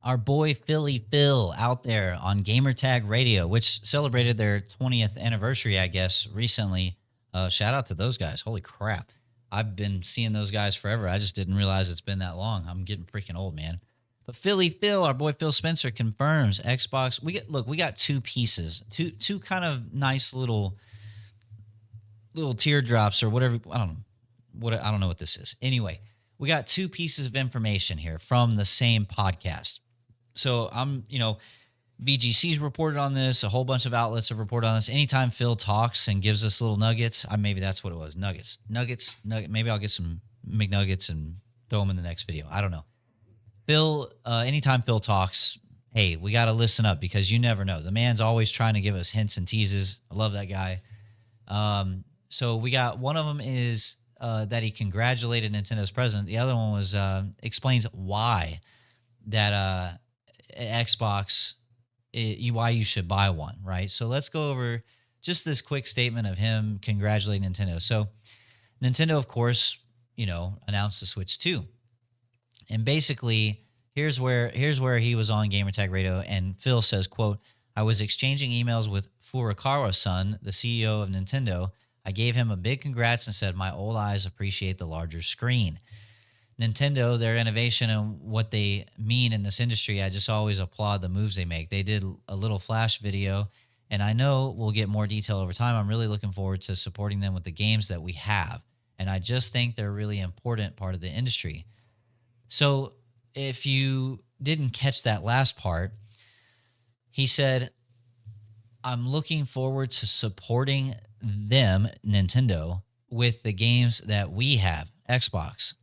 our boy Philly Phil out there on Gamertag Radio, which celebrated their 20th anniversary, I guess, recently. Shout out to those guys. Holy crap. I've been seeing those guys forever. I just didn't realize it's been that long. I'm getting freaking old, man. But Philly Phil, our boy Phil Spencer, confirms Xbox. We got two pieces, two kind of nice little teardrops or whatever. I don't know what this is. Anyway, we got two pieces of information here from the same podcast. So VGC's reported on this. A whole bunch of outlets have reported on this. Anytime Phil talks and gives us little nuggets, maybe that's what it was. Nuggets. Maybe I'll get some McNuggets and throw them in the next video. I don't know. Phil, anytime Phil talks, hey, we got to listen up because you never know. The man's always trying to give us hints and teases. I love that guy. So we got one of them is that he congratulated Nintendo's president. The other one was explains why that Xbox, why you should buy one, right? So let's go over just this quick statement of him congratulating Nintendo. So Nintendo, of course, announced the Switch 2. And basically, here's where he was on Gamertag Radio, and Phil says, quote, I was exchanging emails with Furukawa-san, the CEO of Nintendo. I gave him a big congrats and said, my old eyes appreciate the larger screen. Nintendo, their innovation and what they mean in this industry, I just always applaud the moves they make. They did a little flash video, and I know we'll get more detail over time. I'm really looking forward to supporting them with the games that we have, and I just think they're a really important part of the industry. So if you didn't catch that last part, he said, I'm looking forward to supporting them, Nintendo, with the games that we have, Xbox.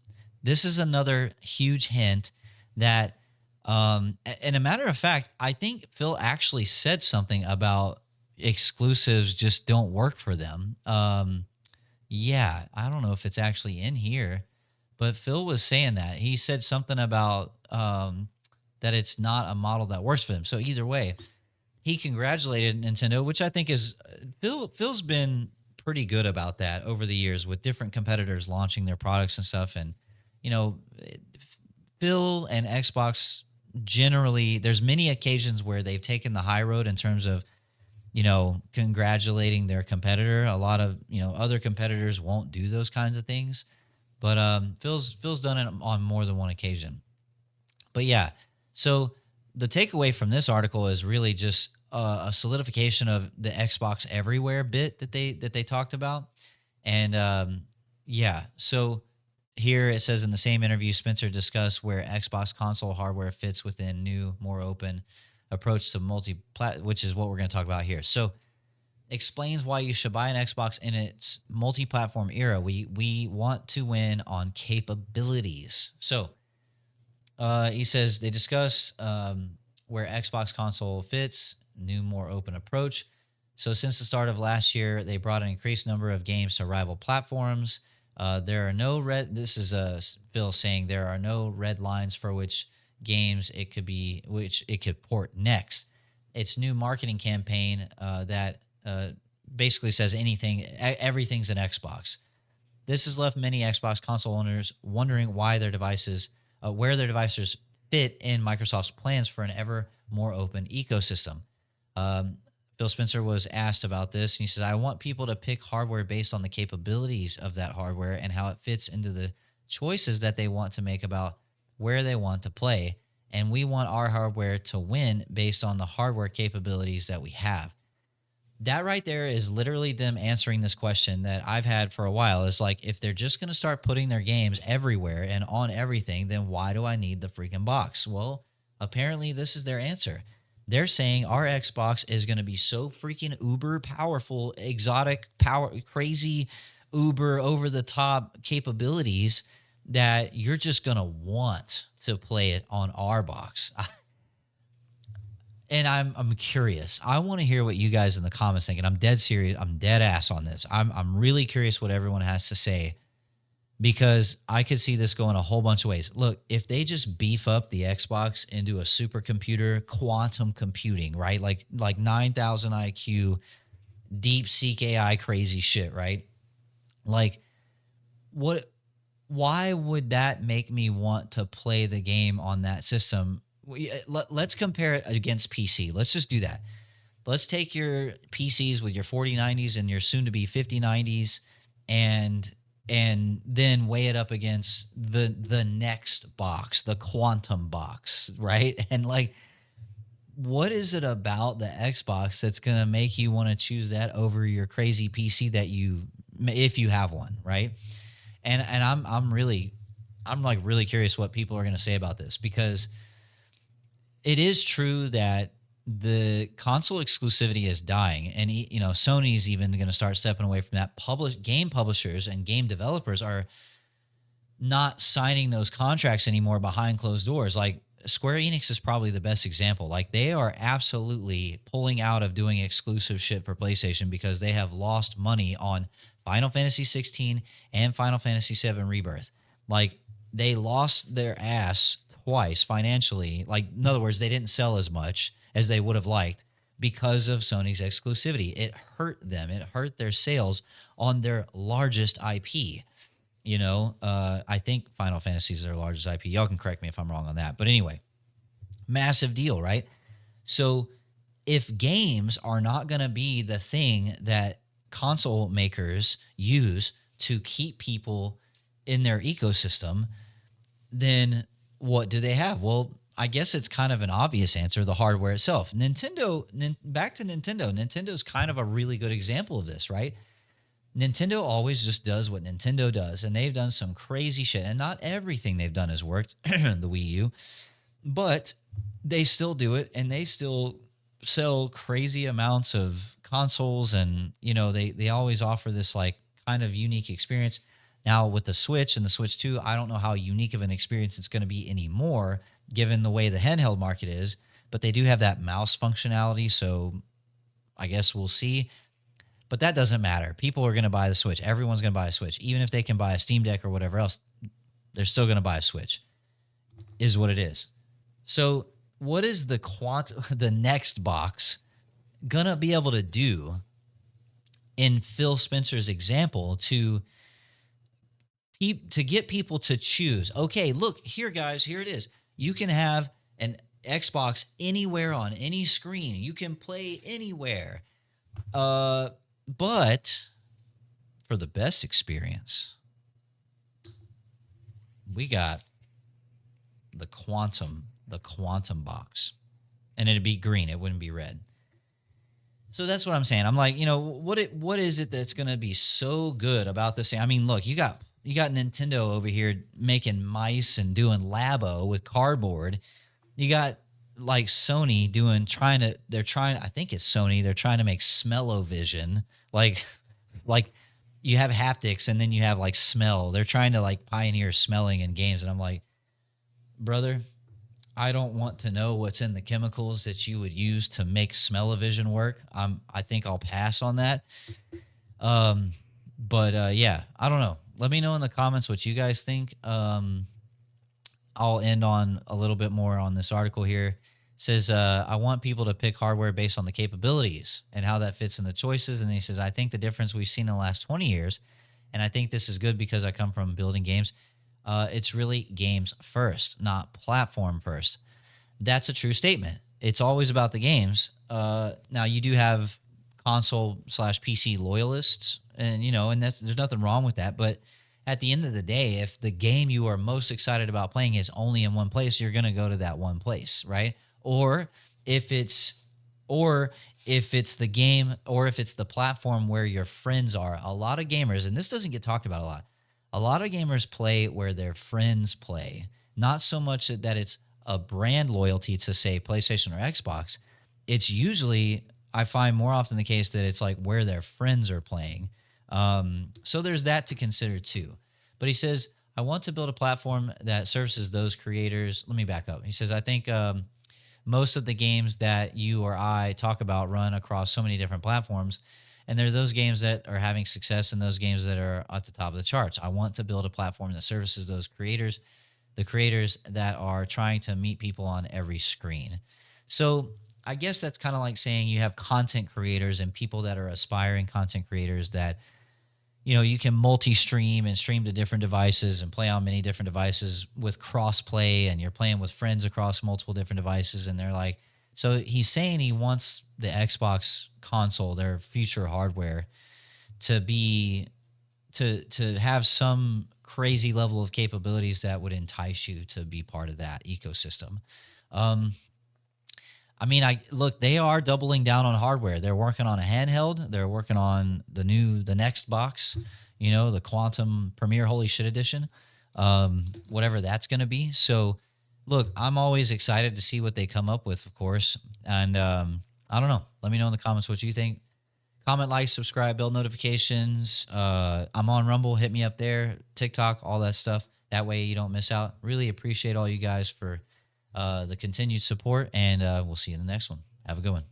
This is another huge hint that, and a matter of fact, I think Phil actually said something about exclusives just don't work for them. Yeah, I don't know if it's actually in here, but Phil was saying that. He said something about that it's not a model that works for them. So either way, he congratulated Nintendo, which I think is Phil's been pretty good about that over the years with different competitors launching their products and stuff. And Phil and Xbox generally, there's many occasions where they've taken the high road in terms of congratulating their competitor. A lot of other competitors won't do those kinds of things, but Phil's done it on more than one occasion. But yeah, so the takeaway from this article is really just a solidification of the Xbox Everywhere bit that they talked about, and so here it says in the same interview, Spencer discussed where Xbox console hardware fits within new, more open approach to which is what we're going to talk about here. So explains why you should buy an Xbox in its multi-platform era. We want to win on capabilities. So he says they discussed where Xbox console fits, new, more open approach. So since the start of last year, they brought an increased number of games to rival platforms. There are no this is Phil saying there are no red lines for which games which it could port next. Its new marketing campaign that basically says everything's an Xbox. This has left many Xbox console owners wondering why where their devices fit in Microsoft's plans for an ever more open ecosystem. Phil Spencer was asked about this, and he says, I want people to pick hardware based on the capabilities of that hardware and how it fits into the choices that they want to make about where they want to play. And we want our hardware to win based on the hardware capabilities that we have. That right there is literally them answering this question that I've had for a while. It's like, if they're just going to start putting their games everywhere and on everything, then why do I need the freaking box? Well, apparently this is their answer. They're saying our Xbox is going to be so freaking uber powerful, exotic, crazy, uber over-the-top capabilities that you're just going to want to play it on our box. And I'm curious. I want to hear what you guys in the comments think. And I'm dead serious. I'm dead ass on this. I'm really curious what everyone has to say, because I could see this going a whole bunch of ways. Look, if they just beef up the Xbox into a supercomputer, quantum computing, right? Like 9,000 IQ, deep seek AI crazy shit, right? Like, why would that make me want to play the game on that system let's compare it against PC. Let's just do that. Let's take your PCs with your 4090s and your soon to be 5090s and then weigh it up against the next box, the quantum box, right? And like, what is it about the Xbox that's going to make you want to choose that over your crazy PC that you, if you have one, right? And I'm like really curious what people are going to say about this, because it is true that the console exclusivity is dying, and Sony's even going to start stepping away from that. Game publishers and game developers are not signing those contracts anymore behind closed doors. Like Square Enix is probably the best example. Like they are absolutely pulling out of doing exclusive shit for PlayStation because they have lost money on Final Fantasy 16 and Final Fantasy 7 Rebirth. Like they lost their ass twice financially. Like, in other words, they didn't sell as much as they would have liked because of Sony's exclusivity. It hurt them. It hurt their sales on their largest IP. I think Final Fantasy is their largest IP. Y'all can correct me if I'm wrong on that. But anyway, massive deal, right? So if games are not going to be the thing that console makers use to keep people in their ecosystem, then what do they have? Well, I guess it's kind of an obvious answer, the hardware itself. Back to Nintendo. Nintendo's kind of a really good example of this, right? Nintendo always just does what Nintendo does, and they've done some crazy shit. And not everything they've done has worked, the Wii U, but they still do it, and they still sell crazy amounts of consoles, and they always offer this like kind of unique experience. Now with the Switch and the Switch 2, I don't know how unique of an experience it's going to be anymore, given the way the handheld market is. But they do have that mouse functionality, so I guess we'll see. But that doesn't matter. People are going to buy the Switch. Everyone's going to buy a Switch. Even if they can buy a Steam Deck or whatever else, they're still going to buy a Switch, is what it is. So what is the Nextbox going to be able to do in Phil Spencer's example to get people to choose? Okay, look, here, guys, here it is. You can have an Xbox anywhere on any screen. You can play anywhere. But for the best experience, we got the quantum box, and it'd be green. It wouldn't be red. So that's what I'm saying. I'm like, what is it that's going to be so good about this thing? I mean, look, you got Nintendo over here making mice and doing Labo with cardboard. You got like Sony I think it's Sony. They're trying to make smell-o-vision. Like you have haptics and then you have like smell. They're trying to like pioneer smelling in games. And I'm like, brother, I don't want to know what's in the chemicals that you would use to make smell-o-vision work. I think I'll pass on that. But yeah, I don't know. Let me know in the comments what you guys think. I'll end on a little bit more on this article here. It says, I want people to pick hardware based on the capabilities and how that fits in the choices. And then he says, I think the difference we've seen in the last 20 years, and I think this is good because I come from building games, it's really games first, not platform first. That's a true statement. It's always about the games. Now, you do have console/PC loyalists, and there's nothing wrong with that. But at the end of the day, if the game you are most excited about playing is only in one place, you're going to go to that one place, right? Or if it's the game, or if it's the platform where your friends are. A lot of gamers, and this doesn't get talked about a lot of gamers play where their friends play. Not so much that it's a brand loyalty to, say, PlayStation or Xbox. It's usually, I find more often the case that it's like where their friends are playing. So there's that to consider too. But he says, I want to build a platform that services those creators. Let me back up. He says, I think most of the games that you or I talk about run across so many different platforms. And there are those games that are having success and those games that are at the top of the charts. I want to build a platform that services those creators, the creators that are trying to meet people on every screen. So I guess that's kind of like saying you have content creators and people that are aspiring content creators that, you can multi-stream and stream to different devices and play on many different devices with cross-play, and you're playing with friends across multiple different devices. And they're like, so he's saying he wants the Xbox console, their future hardware, to be to have some crazy level of capabilities that would entice you to be part of that ecosystem. Um, I mean, I look, they are doubling down on hardware. They're working on a handheld. They're working on the Nextbox, the Quantum Premier Holy Shit Edition, whatever that's going to be. So, look, I'm always excited to see what they come up with, of course. And I don't know. Let me know in the comments what you think. Comment, like, subscribe, bell notifications. I'm on Rumble. Hit me up there. TikTok, all that stuff. That way you don't miss out. Really appreciate all you guys for the continued support, and we'll see you in the next one. Have a good one.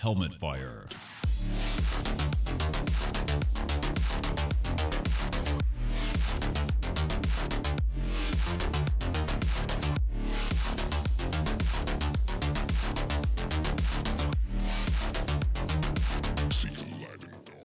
Helmet Fire.